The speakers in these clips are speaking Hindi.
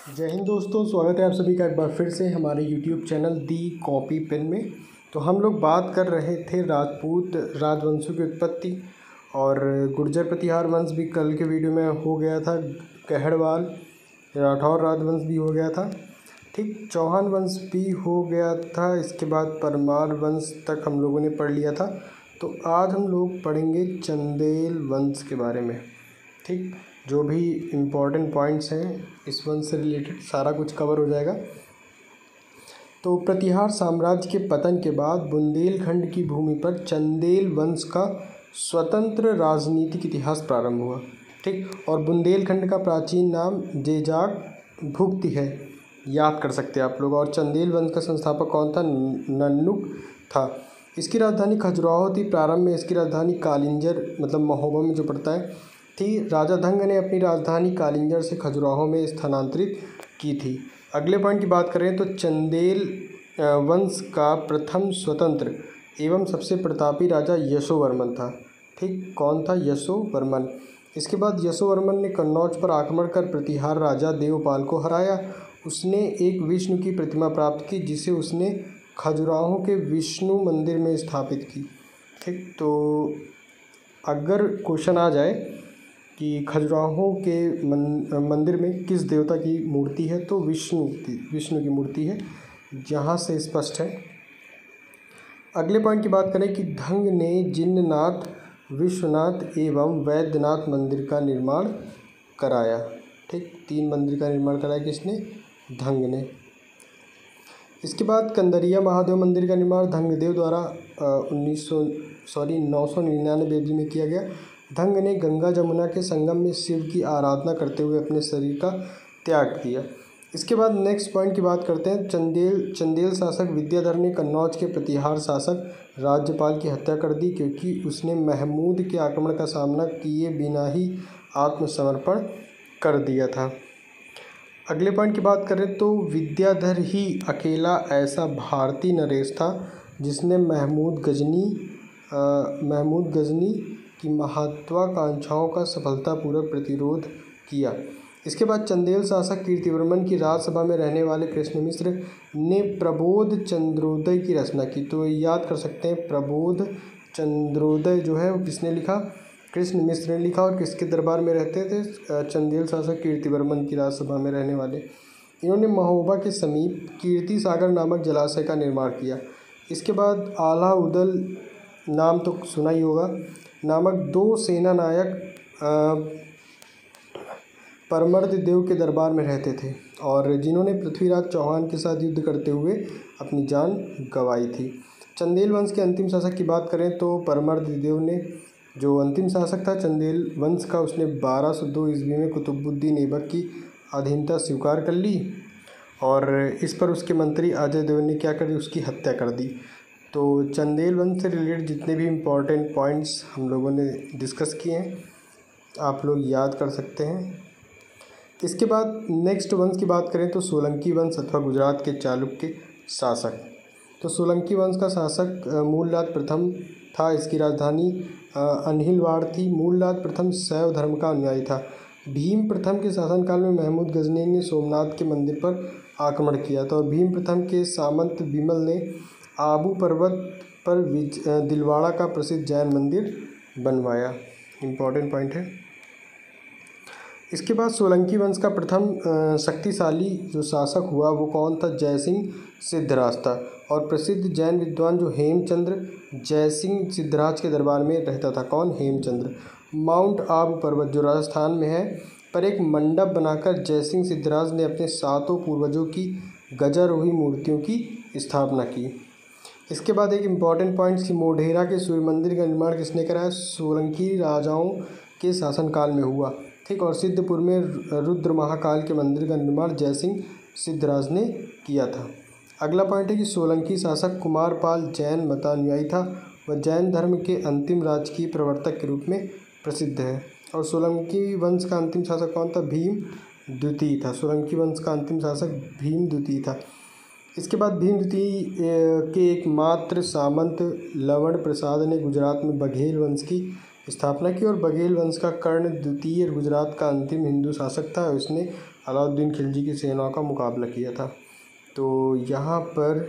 जय हिंद दोस्तों, स्वागत है आप सभी का एक बार फिर से हमारे YouTube चैनल दी कॉपी पेन में। तो हम लोग बात कर रहे थे राजपूत राजवंशों की उत्पत्ति, और गुर्जर प्रतिहार वंश भी कल के वीडियो में हो गया था, गहड़वाल राठौर राजवंश भी हो गया था, ठीक, चौहान वंश भी हो गया था। इसके बाद परमार वंश तक हम लोगों ने पढ़ लिया था। तो आज हम लोग पढ़ेंगे चंदेल वंश के बारे में, ठीक। जो भी इम्पोर्टेंट पॉइंट्स हैं इस वंश से रिलेटेड सारा कुछ कवर हो जाएगा। तो प्रतिहार साम्राज्य के पतन के बाद बुंदेलखंड की भूमि पर चंदेल वंश का स्वतंत्र राजनीतिक इतिहास प्रारंभ हुआ, ठीक। और बुंदेलखंड का प्राचीन नाम जेजाक भुक्ति है, याद कर सकते हैं आप लोग। और चंदेल वंश का संस्थापक कौन था? नन्नुक था। इसकी राजधानी खजुराहो थी। प्रारंभ में इसकी राजधानी कालिंजर मतलब महोबा में जो पड़ता है थी। राजा धंग ने अपनी राजधानी कालिंजर से खजुराहो में स्थानांतरित की थी। अगले पॉइंट की बात करें तो चंदेल वंश का प्रथम स्वतंत्र एवं सबसे प्रतापी राजा यशोवर्मन था, ठीक। कौन था? यशोवर्मन। इसके बाद यशोवर्मन ने कन्नौज पर आक्रमण कर प्रतिहार राजा देवपाल को हराया। उसने एक विष्णु की प्रतिमा प्राप्त की जिसे उसने खजुराहो के विष्णु मंदिर में स्थापित की, ठीक। तो अगर क्वेश्चन आ जाए कि खजुराहो के मंदिर में किस देवता की मूर्ति है, तो विष्णु की मूर्ति है, जहाँ से स्पष्ट है। अगले पॉइंट की बात करें कि धंग ने जिन्नाथ, विश्वनाथ एवं वैद्यनाथ मंदिर का निर्माण कराया, ठीक। 3 मंदिर का निर्माण कराया किसने? धंग ने। इसके बाद कंदरिया महादेव मंदिर का निर्माण धंगदेव द्वारा 999 ईस्वी में किया गया। धंग ने गंगा जमुना के संगम में शिव की आराधना करते हुए अपने शरीर का त्याग किया। इसके बाद नेक्स्ट पॉइंट की बात करते हैं। चंदेल शासक विद्याधर ने कन्नौज के प्रतिहार शासक राज्यपाल की हत्या कर दी, क्योंकि उसने महमूद के आक्रमण का सामना किए बिना ही आत्मसमर्पण कर दिया था। अगले पॉइंट की बात करें तो विद्याधर ही अकेला ऐसा भारतीय नरेश था जिसने महमूद गजनी की महत्वाकांक्षाओं का सफलतापूर्वक प्रतिरोध किया। इसके बाद चंदेल शासक कीर्तिवर्मन की राजसभा में रहने वाले कृष्ण मिश्र ने प्रबोध चंद्रोदय की रचना की। तो याद कर सकते हैं, प्रबोध चंद्रोदय जो है वो किसने लिखा? कृष्ण मिश्र ने लिखा। और किसके दरबार में रहते थे? चंदेल शासक कीर्तिवर्मन की राजसभा में रहने वाले। इन्होंने महोबा के समीप कीर्ति सागर नामक जलाशय का निर्माण किया। इसके बाद आला उदल नाम तो सुना ही होगा, नामक 2 सेना नायक परमर्द देव के दरबार में रहते थे, और जिन्होंने पृथ्वीराज चौहान के साथ युद्ध करते हुए अपनी जान गंवाई थी। चंदेल वंश के अंतिम शासक की बात करें तो परमर्द देव ने, जो अंतिम शासक था चंदेल वंश का, उसने 1202 ईस्वी में कुतुबुद्दीन ऐबक की अधीनता स्वीकार कर ली, और इस पर उसके मंत्री अजय देव ने क्या कर दी? उसकी हत्या कर दी। तो चंदेल वंश से रिलेटेड जितने भी इम्पोर्टेंट पॉइंट्स हम लोगों ने डिस्कस किए हैं आप लोग याद कर सकते हैं। इसके बाद नेक्स्ट वंश की बात करें तो सोलंकी वंश अथवा गुजरात के चालुक्य शासक। तो सोलंकी वंश का शासक मूलराज प्रथम था। इसकी राजधानी अनहिलवाड़ थी। मूलराज प्रथम शैव धर्म का अनुयायी था। भीम प्रथम के शासनकाल में महमूद गजनी ने सोमनाथ के मंदिर पर आक्रमण किया था, और भीम प्रथम के सामंत विमल ने आबू पर्वत पर दिलवाड़ा का प्रसिद्ध जैन मंदिर बनवाया। इम्पोर्टेंट पॉइंट है। इसके बाद सोलंकी वंश का प्रथम शक्तिशाली जो शासक हुआ वो कौन था? जयसिंह सिद्धराज था। और प्रसिद्ध जैन विद्वान जो हेमचंद्र जयसिंह सिद्धराज के दरबार में रहता था। कौन? हेमचंद्र। माउंट आबू पर्वत जो राजस्थान में है पर एक मंडप बनाकर जयसिंह सिद्धराज ने अपने 7 पूर्वजों की गजारोही मूर्तियों की स्थापना की। इसके बाद एक इम्पॉर्टेंट पॉइंट कि मोढेरा के सूर्य मंदिर का निर्माण किसने कराया? सोलंकी राजाओं के शासनकाल में हुआ, ठीक। और सिद्धपुर में रुद्र महाकाल के मंदिर का निर्माण जयसिंह सिद्धराज ने किया था। अगला पॉइंट है कि सोलंकी शासक कुमारपाल जैन मतानुयायी था। वह जैन धर्म के अंतिम राजकीय प्रवर्तक के रूप में प्रसिद्ध है। और सोलंकी वंश का अंतिम शासक कौन था? भीम द्वितीय था। सोलंकी वंश का अंतिम शासक भीम द्वितीय था। इसके बाद भीम द्वितीय के एकमात्र सामंत लवण प्रसाद ने गुजरात में बघेल वंश की स्थापना की, और बघेल वंश का कर्ण द्वितीय गुजरात का अंतिम हिंदू शासक था। उसने अलाउद्दीन खिलजी की सेनाओं का मुकाबला किया था। तो यहाँ पर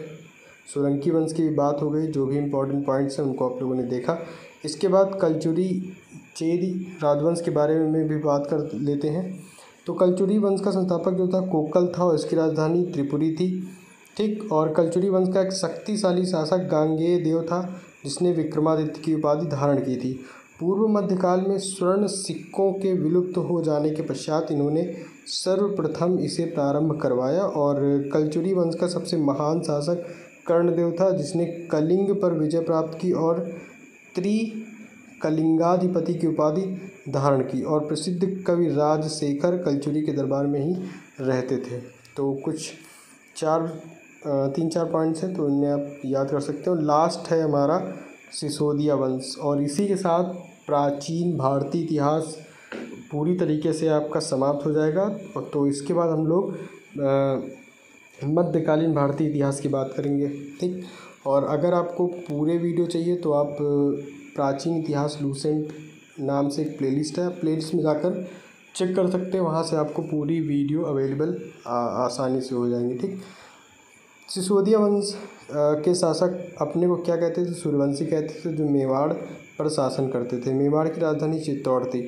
सोलंकी वंश की भी बात हो गई। जो भी इम्पोर्टेंट पॉइंट्स हैं उनको आप लोगों ने देखा। इसके बाद कलचुरी चेदी राजवंश के बारे में भी बात कर लेते हैं। तो कलचुरी वंश का संस्थापक जो था कोकल था और इसकी राजधानी त्रिपुरी थी, ठीक। और कलचुरी वंश का एक शक्तिशाली शासक गांगेय देव था जिसने विक्रमादित्य की उपाधि धारण की थी। पूर्व मध्यकाल में स्वर्ण सिक्कों के विलुप्त हो जाने के पश्चात इन्होंने सर्वप्रथम इसे प्रारंभ करवाया। और कलचुरी वंश का सबसे महान शासक कर्णदेव था जिसने कलिंग पर विजय प्राप्त की और त्रिकलिंगाधिपति की उपाधि धारण की। और प्रसिद्ध कवि राजशेखर कलचुरी के दरबार में ही रहते थे। तो कुछ 3-4 पॉइंट्स हैं तो इन्हें आप याद कर सकते हो। लास्ट है हमारा सिसोदिया वंश और इसी के साथ प्राचीन भारतीय इतिहास पूरी तरीके से आपका समाप्त हो जाएगा। तो इसके बाद हम लोग मध्यकालीन भारतीय इतिहास की बात करेंगे, ठीक। और अगर आपको पूरे वीडियो चाहिए तो आप प्राचीन इतिहास लूसेंट नाम से एक प्लेलिस्ट है, प्लेलिस्ट में जाकर चेक कर सकते हैं। वहाँ से आपको पूरी वीडियो अवेलेबल आसानी से हो जाएंगी, ठीक। सिसोदिया वंश के शासक अपने को क्या कहते थे? सूर्यवंशी कहते थे, जो मेवाड़ पर शासन करते थे। मेवाड़ की राजधानी चित्तौड़ थी।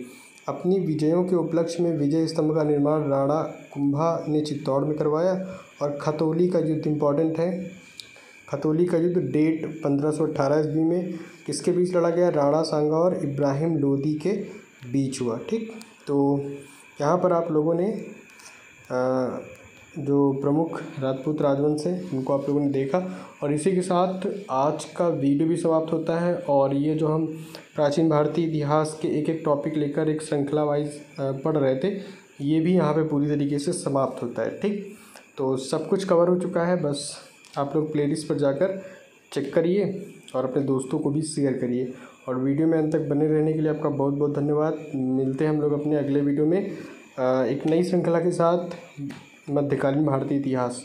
अपनी विजयों के उपलक्ष्य में विजय स्तंभ का निर्माण राणा कुंभा ने चित्तौड़ में करवाया। और खतौली का युद्ध इम्पॉर्टेंट है। खतौली का युद्ध डेट 1518 ईस्वी में किसके बीच लड़ा गया? राणा सांगा और इब्राहिम लोदी के बीच हुआ, ठीक। तो यहाँ पर आप लोगों ने जो प्रमुख राजपूत राजवंश हैं उनको आप लोगों ने देखा। और इसी के साथ आज का वीडियो भी समाप्त होता है। और ये जो हम प्राचीन भारतीय इतिहास के एक एक टॉपिक लेकर एक श्रृंखला वाइज पढ़ रहे थे, ये भी यहाँ पे पूरी तरीके से समाप्त होता है, ठीक। तो सब कुछ कवर हो चुका है। बस आप लोग प्लेलिस्ट पर जाकर चेक करिए और अपने दोस्तों को भी शेयर करिए। और वीडियो में अंत तक बने रहने के लिए आपका बहुत बहुत धन्यवाद। मिलते हैं हम लोग अपने अगले वीडियो में एक नई श्रृंखला के साथ, मध्यकालीन भारतीय इतिहास।